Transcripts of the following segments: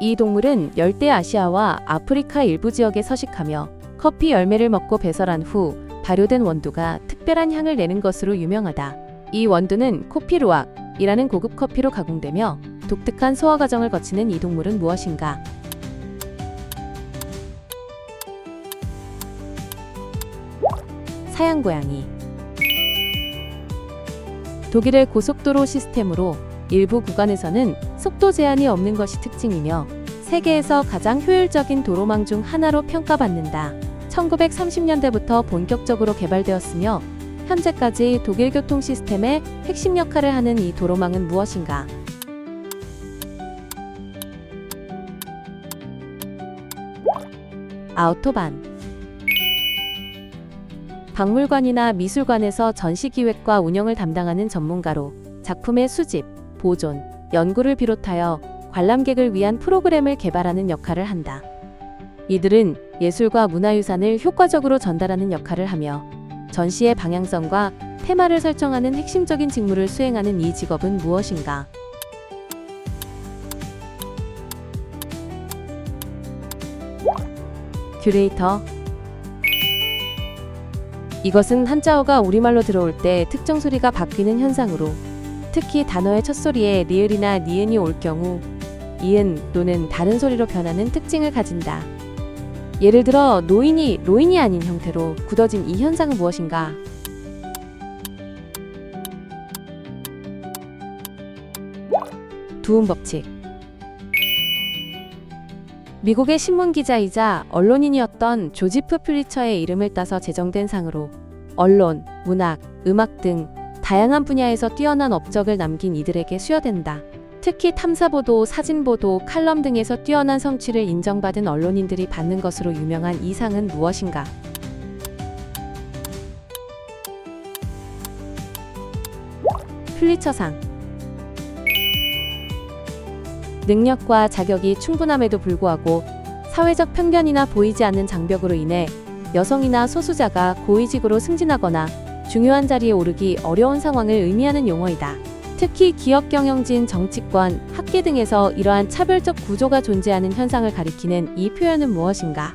이 동물은 열대아시아와 아프리카 일부 지역에 서식하며 커피 열매를 먹고 배설한 후 발효된 원두가 특별한 향을 내는 것으로 유명하다. 이 원두는 코피루악이라는 고급 커피로 가공되며 독특한 소화 과정을 거치는 이 동물은 무엇인가? 사양고양이. 독일의 고속도로 시스템으로 일부 구간에서는 속도 제한이 없는 것이 특징이며 세계에서 가장 효율적인 도로망 중 하나로 평가받는다. 1930년대부터 본격적으로 개발되었으며 현재까지 독일 교통 시스템의 핵심 역할을 하는 이 도로망은 무엇인가? 아우토반. 박물관이나 미술관에서 전시기획과 운영을 담당하는 전문가로 작품의 수집, 보존, 연구를 비롯하여 관람객을 위한 프로그램을 개발하는 역할을 한다. 이들은 예술과 문화유산을 효과적으로 전달하는 역할을 하며 전시의 방향성과 테마를 설정하는 핵심적인 직무를 수행하는 이 직업은 무엇인가? 큐레이터. 이것은 한자어가 우리말로 들어올 때 특정 소리가 바뀌는 현상으로 특히 단어의 첫 소리에 리을이나 니은이 올 경우 이은 또는 다른 소리로 변하는 특징을 가진다. 예를 들어 노인이 로인이 아닌 형태로 굳어진 이 현상은 무엇인가? 두음 법칙. 미국의 신문 기자이자 언론인이었던 조지프 퓰리처의 이름을 따서 제정된 상으로 언론, 문학, 음악 등 다양한 분야에서 뛰어난 업적을 남긴 이들에게 수여된다. 특히 탐사보도, 사진보도, 칼럼 등에서 뛰어난 성취를 인정받은 언론인들이 받는 것으로 유명한 이 상은 무엇인가? 퓰리처상. 능력과 자격이 충분함에도 불구하고 사회적 편견이나 보이지 않는 장벽으로 인해 여성이나 소수자가 고위직으로 승진하거나 중요한 자리에 오르기 어려운 상황을 의미하는 용어이다. 특히 기업 경영진, 정치권, 학계 등에서 이러한 차별적 구조가 존재하는 현상을 가리키는 이 표현은 무엇인가?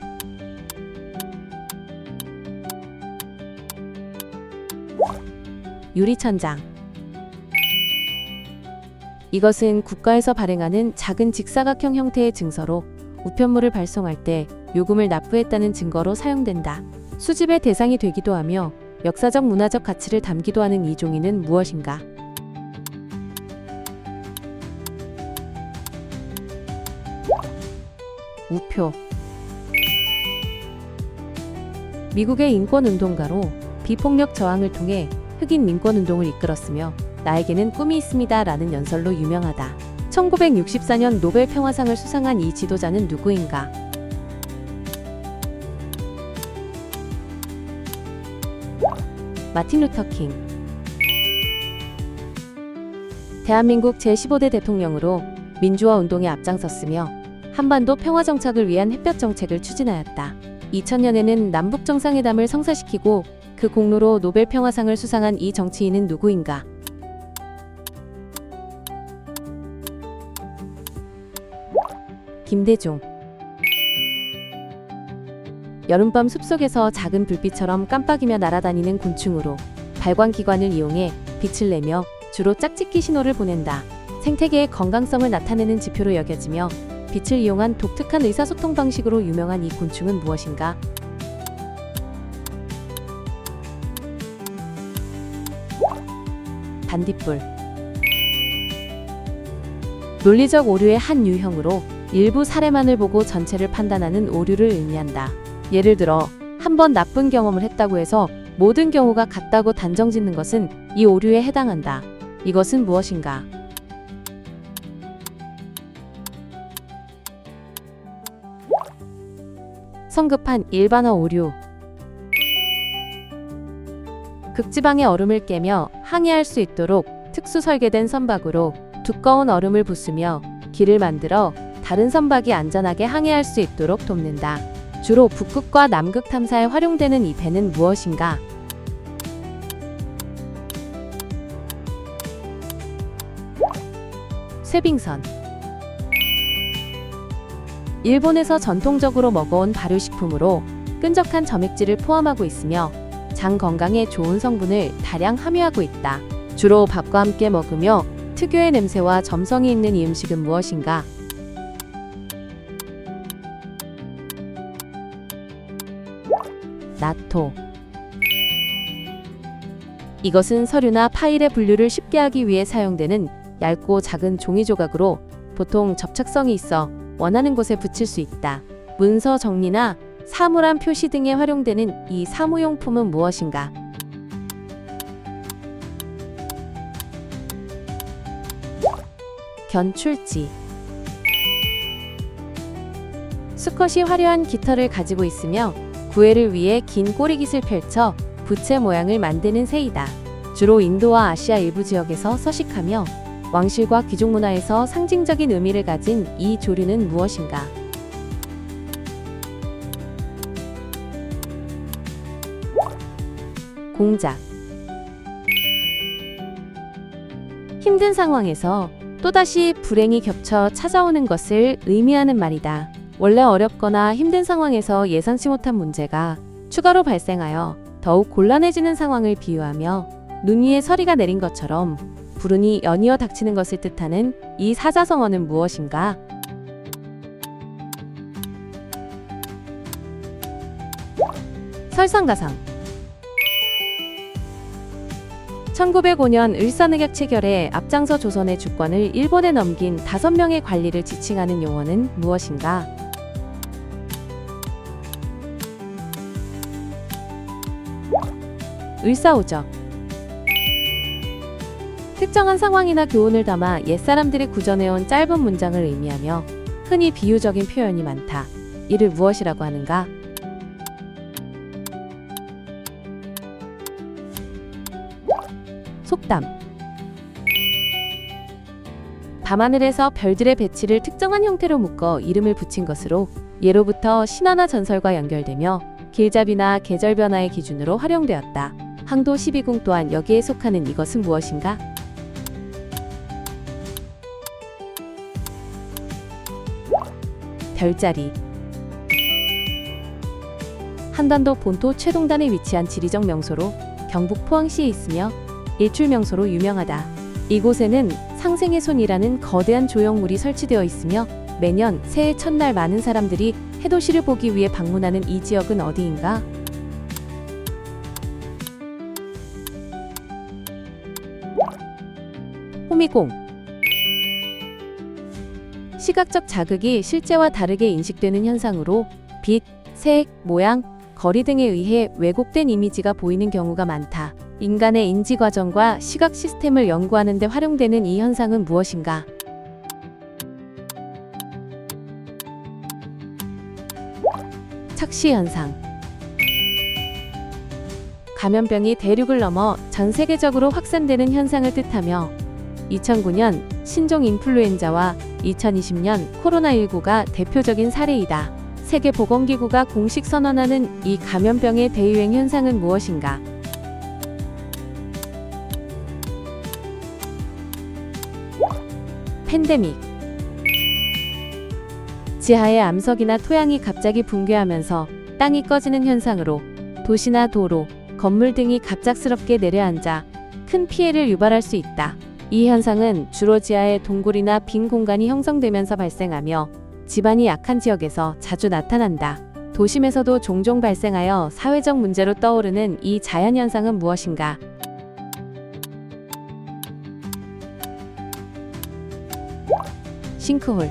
유리천장. 이것은 국가에서 발행하는 작은 직사각형 형태의 증서로 우편물을 발송할 때 요금을 납부했다는 증거로 사용된다. 수집의 대상이 되기도 하며 역사적 문화적 가치를 담기도 하는 이 종이는 무엇인가? 우표. 미국의 인권운동가로 비폭력 저항을 통해 흑인 민권운동을 이끌었으며 나에게는 꿈이 있습니다 라는 연설로 유명하다. 1964년 노벨 평화상을 수상한 이 지도자는 누구인가? 마틴 루터 킹. 대한민국 제15대 대통령으로 민주화 운동에 앞장섰으며 한반도 평화 정착을 위한 햇볕 정책을 추진하였다. 2000년에는 남북 정상회담을 성사시키고 그 공로로 노벨 평화상을 수상한 이 정치인은 누구인가? 김대중. 여름밤 숲속에서 작은 불빛처럼 깜빡이며 날아다니는 곤충으로 발광기관을 이용해 빛을 내며 주로 짝짓기 신호를 보낸다. 생태계의 건강성을 나타내는 지표로 여겨지며 빛을 이용한 독특한 의사소통 방식으로 유명한 이 곤충은 무엇인가? 반딧불. 논리적 오류의 한 유형으로 일부 사례만을 보고 전체를 판단하는 오류를 의미한다. 예를 들어 한 번 나쁜 경험을 했다고 해서 모든 경우가 같다고 단정짓는 것은 이 오류에 해당한다. 이것은 무엇인가? 성급한 일반화 오류. 극지방의 얼음을 깨며 항해할 수 있도록 특수 설계된 선박으로 두꺼운 얼음을 부수며 길을 만들어 다른 선박이 안전하게 항해할 수 있도록 돕는다. 주로 북극과 남극 탐사에 활용되는 이 배는 무엇인가? 쇠빙선. 일본에서 전통적으로 먹어온 발효식품으로 끈적한 점액질을 포함하고 있으며 장 건강에 좋은 성분을 다량 함유하고 있다. 주로 밥과 함께 먹으며 특유의 냄새와 점성이 있는 이 음식은 무엇인가? 나토. 이것은 서류나 파일의 분류를 쉽게 하기 위해 사용되는 얇고 작은 종이 조각으로 보통 접착성이 있어 원하는 곳에 붙일 수 있다. 문서 정리나 사물함 표시 등에 활용되는 이 사무용품은 무엇인가? 견출지. 수컷이 화려한 깃털을 가지고 있으며 구애를 위해 긴 꼬리깃을 펼쳐 부채 모양을 만드는 새이다. 주로 인도와 아시아 일부 지역에서 서식하며 왕실과 귀족 문화에서 상징적인 의미를 가진 이 조류는 무엇인가? 공작. 힘든 상황에서 또다시 불행이 겹쳐 찾아오는 것을 의미하는 말이다. 원래 어렵거나 힘든 상황에서 예상치 못한 문제가 추가로 발생하여 더욱 곤란해지는 상황을 비유하며 눈 위에 서리가 내린 것처럼 불운이 연이어 닥치는 것을 뜻하는 이 사자성어는 무엇인가? 설상가상. 1905년 을사늑약 체결에 앞장서 조선의 주권을 일본에 넘긴 5명의 관리를 지칭하는 용어는 무엇인가? 을사오적. 특정한 상황이나 교훈을 담아 옛사람들이 구전해온 짧은 문장을 의미하며 흔히 비유적인 표현이 많다. 이를 무엇이라고 하는가? 속담. 밤하늘에서 별들의 배치를 특정한 형태로 묶어 이름을 붙인 것으로 예로부터 신화나 전설과 연결되며 길잡이나 계절 변화의 기준으로 활용되었다. 항도 12궁 또한 여기에 속하는 이것은 무엇인가? 별자리. 한반도 본토 최동단에 위치한 지리적 명소로 경북 포항시에 있으며 일출 명소로 유명하다. 이곳에는 상생의 손이라는 거대한 조형물이 설치되어 있으며 매년 새해 첫날 많은 사람들이 해돋이를 보기 위해 방문하는 이 지역은 어디인가? 호미공. 시각적 자극이 실제와 다르게 인식되는 현상으로 빛, 색, 모양, 거리 등에 의해 왜곡된 이미지가 보이는 경우가 많다. 인간의 인지 과정과 시각 시스템을 연구하는 데 활용되는 이 현상은 무엇인가? 착시 현상. 감염병이 대륙을 넘어 전 세계적으로 확산되는 현상을 뜻하며 2009년 신종 인플루엔자와 2020년 코로나19가 대표적인 사례이다. 세계보건기구가 공식 선언하는 이 감염병의 대유행 현상은 무엇인가? 팬데믹. 지하의 암석이나 토양이 갑자기 붕괴하면서 땅이 꺼지는 현상으로 도시나 도로, 건물 등이 갑작스럽게 내려앉아 큰 피해를 유발할 수 있다. 이 현상은 주로 지하의 동굴이나 빈 공간이 형성되면서 발생하며 지반이 약한 지역에서 자주 나타난다. 도심에서도 종종 발생하여 사회적 문제로 떠오르는 이 자연현상은 무엇인가? 싱크홀.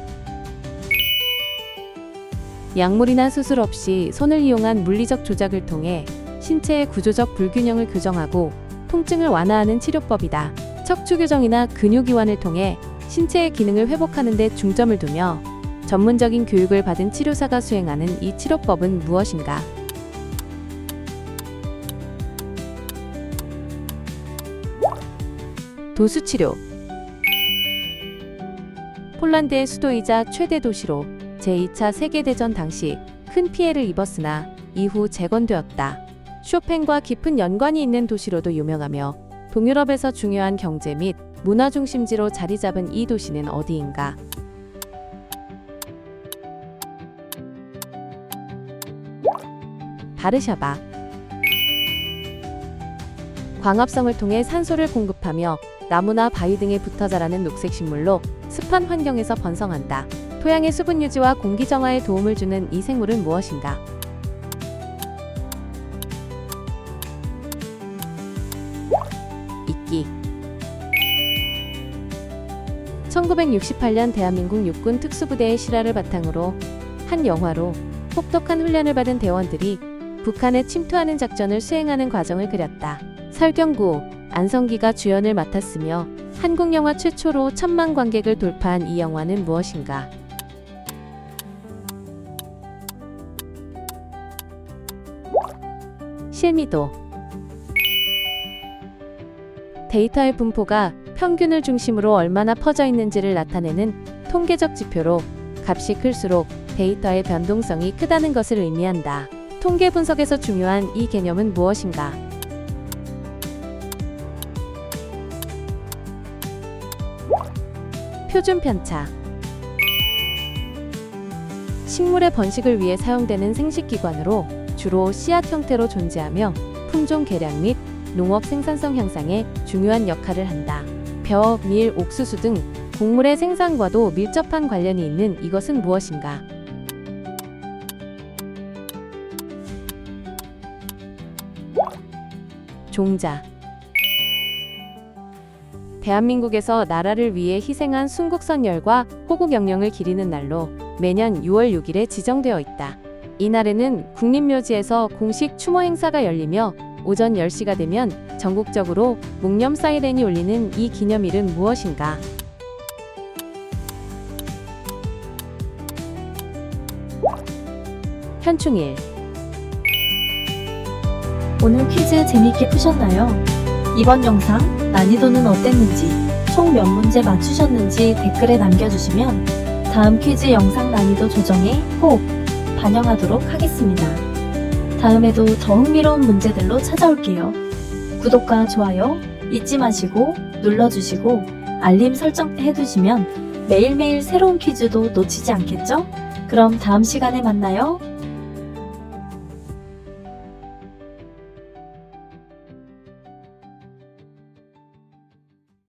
약물이나 수술 없이 손을 이용한 물리적 조작을 통해 신체의 구조적 불균형을 교정하고 통증을 완화하는 치료법이다. 척추 교정이나 근육 이완을 통해 신체의 기능을 회복하는 데 중점을 두며 전문적인 교육을 받은 치료사가 수행하는 이 치료법은 무엇인가? 도수치료. 폴란드의 수도이자 최대 도시로 제2차 세계대전 당시 큰 피해를 입었으나 이후 재건되었다. 쇼팽과 깊은 연관이 있는 도시로도 유명하며 동유럽에서 중요한 경제 및 문화 중심지로 자리 잡은 이 도시는 어디인가? 바르샤바. 광합성을 통해 산소를 공급하며 나무나 바위 등에 붙어 자라는 녹색 식물로 습한 환경에서 번성한다. 토양의 수분 유지와 공기 정화에 도움을 주는 이 생물은 무엇인가? 이끼. 1968년 대한민국 육군 특수부대의 실화를 바탕으로 한 영화로 혹독한 훈련을 받은 대원들이 북한에 침투하는 작전을 수행하는 과정을 그렸다. 설경구, 안성기가 주연을 맡았으며 한국 영화 최초로 1000만 관객을 돌파한 이 영화는 무엇인가? 실미도. 데이터의 분포가 평균을 중심으로 얼마나 퍼져 있는지를 나타내는 통계적 지표로 값이 클수록 데이터의 변동성이 크다는 것을 의미한다. 통계 분석에서 중요한 이 개념은 무엇인가? 표준 편차. 식물의 번식을 위해 사용되는 생식기관으로 주로 씨앗 형태로 존재하며 품종 개량 및 농업 생산성 향상에 중요한 역할을 한다. 벼, 밀, 옥수수 등 곡물의 생산과도 밀접한 관련이 있는 이것은 무엇인가? 종자. 대한민국에서 나라를 위해 희생한 순국선열과 호국영령을 기리는 날로 매년 6월 6일에 지정되어 있다. 이날에는 국립묘지에서 공식 추모 행사가 열리며 오전 10시가 되면 전국적으로 묵념 사이렌이 울리는 이 기념일은 무엇인가? 현충일. 오늘 퀴즈 재밌게 푸셨나요? 이번 영상 난이도는 어땠는지, 총 몇 문제 맞추셨는지 댓글에 남겨주시면 다음 퀴즈 영상 난이도 조정에 꼭 반영하도록 하겠습니다. 다음에도 더 흥미로운 문제들로 찾아올게요. 구독과 좋아요 잊지 마시고 눌러주시고 알림 설정 해두시면 매일매일 새로운 퀴즈도 놓치지 않겠죠? 그럼 다음 시간에 만나요.